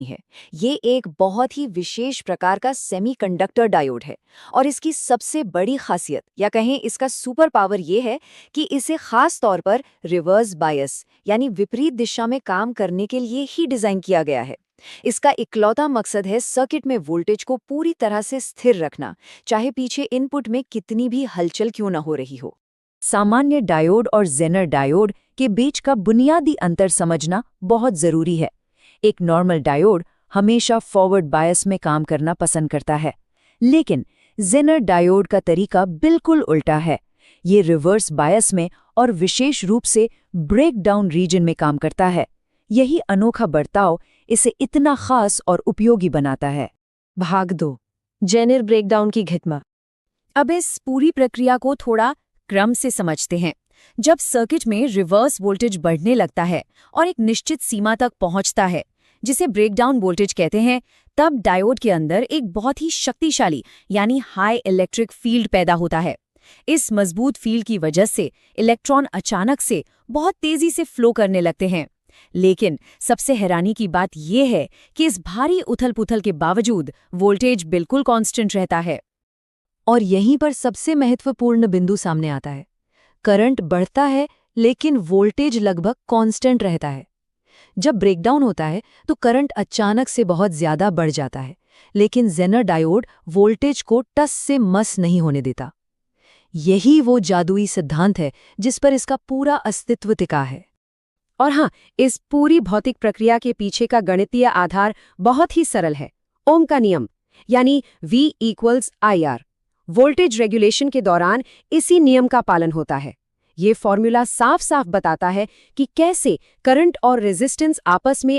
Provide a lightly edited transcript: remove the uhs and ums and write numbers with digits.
है। ये एक बहुत ही विशेष प्रकार का सेमीकंडक्टर डायोड है और इसकी सबसे बड़ी खासियत या कहें इसका सुपर पावर ये है कि इसे खास तौर पर रिवर्स बायस यानी विपरीत दिशा में काम करने के लिए ही डिजाइन किया गया है। इसका इकलौता मकसद है सर्किट में वोल्टेज को पूरी तरह से स्थिर रखना, चाहे पीछे इनपुट में कितनी भी हलचल क्यों न हो रही हो। सामान्य डायोड और जेनर डायोड के बीच का बुनियादी अंतर समझना बहुत जरूरी है। एक नॉर्मल डायोड हमेशा फॉरवर्ड बायस में काम करना पसंद करता है, लेकिन जेनर डायोड का तरीका बिल्कुल उल्टा है। ये रिवर्स बायस में और विशेष रूप से ब्रेकडाउन रीजन में काम करता है। यही अनोखा बर्ताव इसे इतना खास और उपयोगी बनाता है। भाग 2, जेनर ब्रेकडाउन की घटना। अब इस पूरी प्रक्रिया को थोड़ा क्रम से समझते हैं। जब सर्किट में रिवर्स वोल्टेज बढ़ने लगता है और एक निश्चित सीमा तक पहुंचता है, जिसे ब्रेकडाउन वोल्टेज कहते हैं, तब डायोड के अंदर एक बहुत ही शक्तिशाली यानी हाई इलेक्ट्रिक फील्ड पैदा होता है। इस मजबूत फील्ड की वजह से इलेक्ट्रॉन अचानक से बहुत तेजी से फ्लो करने लगते हैं। लेकिन सबसे हैरानी की बात यह है कि इस भारी उथल-पुथल के बावजूद वोल्टेज बिल्कुल कांस्टेंट रहता है। और यहीं पर सबसे महत्वपूर्ण बिंदु सामने आता है। करंट बढ़ता है लेकिन वोल्टेज लगभग कांस्टेंट रहता है। जब ब्रेकडाउन होता है तो करंट अचानक से बहुत ज्यादा बढ़ जाता है, लेकिन जेनर डायोड वोल्टेज को टस से मस नहीं होने देता। यही वो जादुई सिद्धांत है जिस पर इसका पूरा अस्तित्व टिका है। और हाँ, इस पूरी भौतिक प्रक्रिया के पीछे का गणितीय आधार बहुत ही सरल है। ओम का नियम यानी V=IR। वोल्टेज रेगुलेशन के दौरान इसी नियम का पालन होता है। ये फॉर्मूला साफ साफ बताता है कि कैसे करंट और रेजिस्टेंस आपस में